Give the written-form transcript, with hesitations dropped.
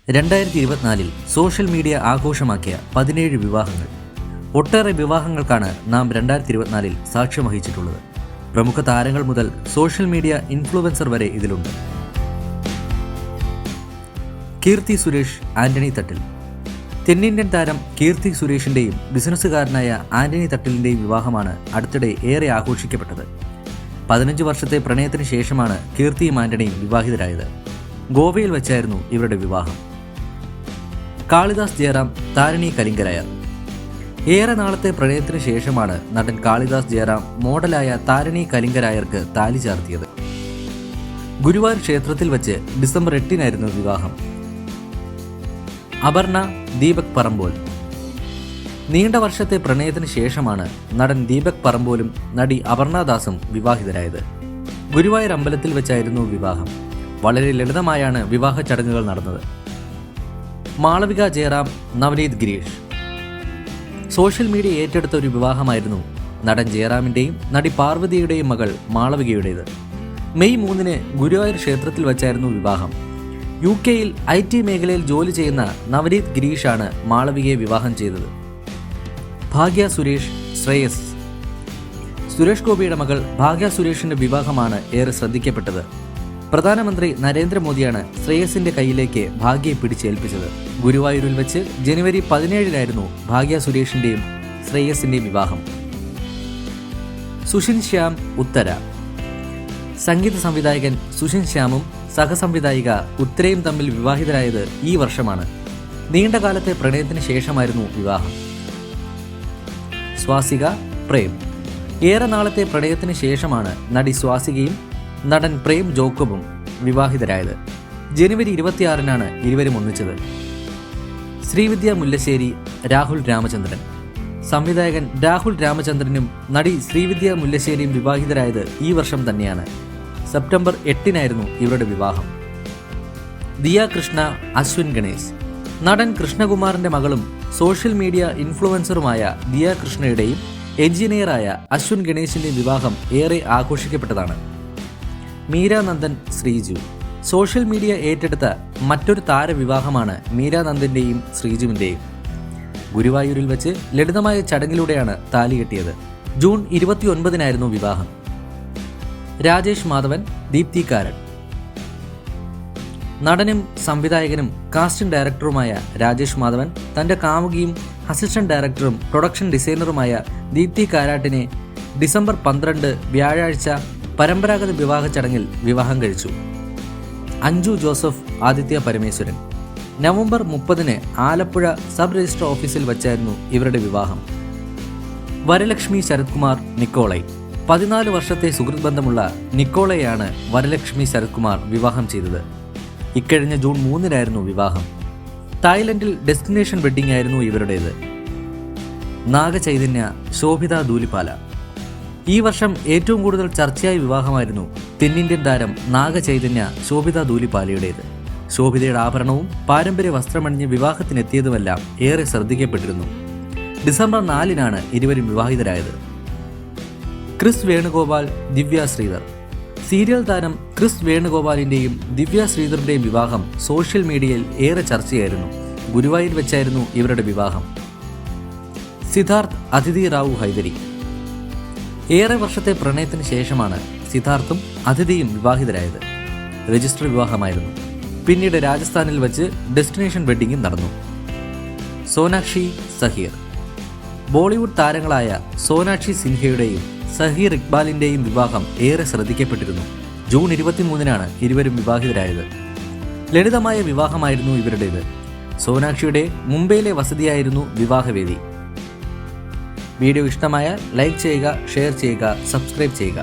2024 social media ആഘോഷമാക്കിയ 17 വിവാഹങ്ങൾ. ഒട്ടേറെ വിവാഹങ്ങൾക്കാണ് നാം 2024 സാക്ഷ്യം വഹിച്ചിട്ടുള്ളത്. പ്രമുഖ താരങ്ങൾ മുതൽ സോഷ്യൽ മീഡിയ ഇൻഫ്ലുവൻസർ വരെ ഇതിലുണ്ട്. കീർത്തി സുരേഷ്, ആന്റണി തട്ടിൽ. തെന്നിന്ത്യൻ താരം കീർത്തി സുരേഷിന്റെയും ബിസിനസ്സുകാരനായ ആന്റണി തട്ടിലിന്റെയും വിവാഹമാണ് അടുത്തിടെ ഏറെ ആഘോഷിക്കപ്പെട്ടത്. 15 വർഷത്തെ പ്രണയത്തിന് ശേഷമാണ് കീർത്തിയും ആന്റണിയും വിവാഹിതരായത്. ഗോവയിൽ വെച്ചായിരുന്നു ഇവരുടെ വിവാഹം. കാളിദാസ് ജയറാം, താരിണി കലിംഗരായർ. ഏറെ നാളത്തെ പ്രണയത്തിന് ശേഷമാണ് നടൻ കാളിദാസ് ജയറാം മോഡലായ താരിണി കലിംഗരായർക്ക് താലി ചാർത്തിയത്. ഗുരുവായൂർ ക്ഷേത്രത്തിൽ വെച്ച് ഡിസംബർ 8-നായിരുന്നു വിവാഹം. അപർണ, ദീപക് പറമ്പോൽ. നീണ്ട വർഷത്തെ പ്രണയത്തിന് ശേഷമാണ് നടൻ ദീപക് പറമ്പോലും നടി അപർണദാസും വിവാഹിതരായത്. ഗുരുവായൂർ അമ്പലത്തിൽ വെച്ചായിരുന്നു വിവാഹം. വളരെ ലളിതമായാണ് വിവാഹ ചടങ്ങുകൾ നടന്നത്. മാളവിക ജയറാം, നവനീത് ഗിരീഷ്. സോഷ്യൽ മീഡിയ ഏറ്റെടുത്ത ഒരു വിവാഹമായിരുന്നു നടൻ ജയറാമിൻ്റെയും നടി പാർവതിയുടെയും മകൾ മാളവികയുടേത്. മെയ് 3-ന് ഗുരുവായൂർ ക്ഷേത്രത്തിൽ വച്ചായിരുന്നു വിവാഹം. UK-യിൽ IT മേഖലയിൽ ജോലി ചെയ്യുന്ന നവനീത് ഗിരീഷാണ് മാളവികയെ വിവാഹം ചെയ്തത്. ഭാഗ്യ സുരേഷ്, ശ്രേയസ്. സുരേഷ് ഗോപിയുടെ മകൾ ഭാഗ്യ സുരേഷിന്റെ വിവാഹമാണ് ഏറെ ശ്രദ്ധിക്കപ്പെട്ടത്. പ്രധാനമന്ത്രി നരേന്ദ്രമോദിയാണ് ശ്രേയസിന്റെ കയ്യിലേക്ക് ഭാഗ്യയെ പിടിച്ചേൽപ്പിച്ചത്. ഗുരുവായൂരിൽ വെച്ച് ജനുവരി 17-നായിരുന്നു ഭാഗ്യ സുരേഷിന്റെയും ശ്രേയസിന്റെയും വിവാഹം. സുഷിൻ ശ്യാം, ഉത്തര. സംഗീത സംവിധായകൻ സുഷിൻ ശ്യാമും സഹസംവിധായിക ഉത്തരയും തമ്മിൽ വിവാഹിതരായത് ഈ വർഷമാണ്. നീണ്ടകാലത്തെ പ്രണയത്തിന് ശേഷമായിരുന്നു വിവാഹം. സ്വാസിക, പ്രേം. ഏറെ നാളത്തെ പ്രണയത്തിന് ശേഷമാണ് നടി സ്വാസികയും നടൻ പ്രേം ജോക്കബും വിവാഹിതരായത്. ജനുവരി 26-നാണ് ഇരുവരും ഒന്നിച്ചത്. ശ്രീവിദ്യ മുല്ലശ്ശേരി, രാഹുൽ രാമചന്ദ്രൻ. സംവിധായകൻ രാഹുൽ രാമചന്ദ്രനും നടി ശ്രീവിദ്യ മുല്ലശ്ശേരിയും വിവാഹിതരായത് ഈ വർഷം തന്നെയാണ്. സെപ്റ്റംബർ 8-നായിരുന്നു ഇവരുടെ വിവാഹം. ദിയ കൃഷ്ണ, അശ്വിൻ ഗണേശ്. നടൻ കൃഷ്ണകുമാറിന്റെ മകളും സോഷ്യൽ മീഡിയ ഇൻഫ്ലുവൻസറുമായ ദിയ കൃഷ്ണയുടെയും എഞ്ചിനീയറായ അശ്വിൻ ഗണേശിന്റെയും വിവാഹം ഏറെ ആഘോഷിക്കപ്പെട്ടതാണ്. മീരാനന്ദൻ, ശ്രീജു. സോഷ്യൽ മീഡിയ ഏറ്റെടുത്ത മറ്റൊരു താരവിവാഹമാണ് മീരാനന്ദന്റെയും ശ്രീജുവിന്റെയും. ഗുരുവായൂരിൽ വെച്ച് ലളിതമായ ചടങ്ങിലൂടെയാണ് താലി കെട്ടിയത്. ജൂൺ 29-നായിരുന്നു വിവാഹം. രാജേഷ് മാധവൻ, ദീപ്തി കാരൻ. നടനും സംവിധായകനും കാസ്റ്റിംഗ് ഡയറക്ടറുമായ രാജേഷ് മാധവൻ തന്റെ കാമുകിയും അസിസ്റ്റന്റ് ഡയറക്ടറും പ്രൊഡക്ഷൻ ഡിസൈനറുമായ ദീപ്തി കാരാട്ടിനെ ഡിസംബർ 12 വ്യാഴാഴ്ച പരമ്പരാഗത വിവാഹ ചടങ്ങിൽ വിവാഹം കഴിച്ചു. അഞ്ജു ജോസഫ്, ആദിത്യ പരമേശ്വരൻ. നവംബർ 30-ന് ആലപ്പുഴ സബ് രജിസ്ട്രാർ ഓഫീസിൽ വച്ചായിരുന്നു ഇവരുടെ വിവാഹം. വരലക്ഷ്മി ശരത് കുമാർ, നിക്കോളൈ. 14 വർഷത്തെ സുഹൃത്ത് ബന്ധമുള്ള നിക്കോളയാണ് വരലക്ഷ്മി ശരത് കുമാർ വിവാഹം ചെയ്തത്. ഇക്കഴിഞ്ഞ ജൂൺ 3-നായിരുന്നു വിവാഹം. തായ്ലൻഡിൽ ഡെസ്റ്റിനേഷൻ വെഡ്ഡിംഗ് ആയിരുന്നു ഇവരുടേത്. നാഗചൈതന്യ, ശോഭിത ധൂലിപാല. ഈ വർഷം ഏറ്റവും കൂടുതൽ ചർച്ചയായ വിവാഹമായിരുന്നു തെന്നിന്ത്യൻ താരം നാഗചൈതന്യ, ശോഭിത ധൂലിപാലയുടേത്. ശോഭിതയുടെ ആഭരണവും പാരമ്പര്യ വസ്ത്രമണിഞ്ഞ് വിവാഹത്തിനെത്തിയതുമെല്ലാം ഏറെ ശ്രദ്ധിക്കപ്പെട്ടിരുന്നു. ഡിസംബർ 4-നാണ് ഇരുവരും വിവാഹിതരായത്. ക്രിസ് വേണുഗോപാൽ, ദിവ്യ ശ്രീധർ. സീരിയൽ താരം ക്രിസ് വേണുഗോപാലിന്റെയും ദിവ്യ ശ്രീധറിന്റെയും വിവാഹം സോഷ്യൽ മീഡിയയിൽ ഏറെ ചർച്ചയായിരുന്നു. ഗുരുവായൂർ വെച്ചായിരുന്നു ഇവരുടെ വിവാഹം. സിദ്ധാർത്ഥ്, അതിഥി റാവു ഹൈദരി. ഏറെ വർഷത്തെ പ്രണയത്തിന് ശേഷമാണ് സിദ്ധാർത്ഥും അതിഥിയും വിവാഹിതരായത്. രജിസ്റ്റർ വിവാഹമായിരുന്നു. പിന്നീട് രാജസ്ഥാനിൽ വെച്ച് ഡെസ്റ്റിനേഷൻ വെഡ്ഡിംഗും നടന്നു. സോനാക്ഷി, സഹീർ. ബോളിവുഡ് താരങ്ങളായ സോനാക്ഷി സിൻഹയുടെയും സഹീർ ഇക്ബാലിന്റെയും വിവാഹം ഏറെ ശ്രദ്ധിക്കപ്പെട്ടിരുന്നു. ജൂൺ 23-നാണ് ഇരുവരും വിവാഹിതരായത്. ലളിതമായ വിവാഹമായിരുന്നു ഇവരുടേത്. സോനാക്ഷിയുടെ മുംബൈയിലെ വസതിയായിരുന്നു വിവാഹവേദി. വീഡിയോ ഇഷ്ടമായാൽ ലൈക്ക് ചെയ്യുക, ഷെയർ ചെയ്യുക, സബ്സ്ക്രൈബ് ചെയ്യുക.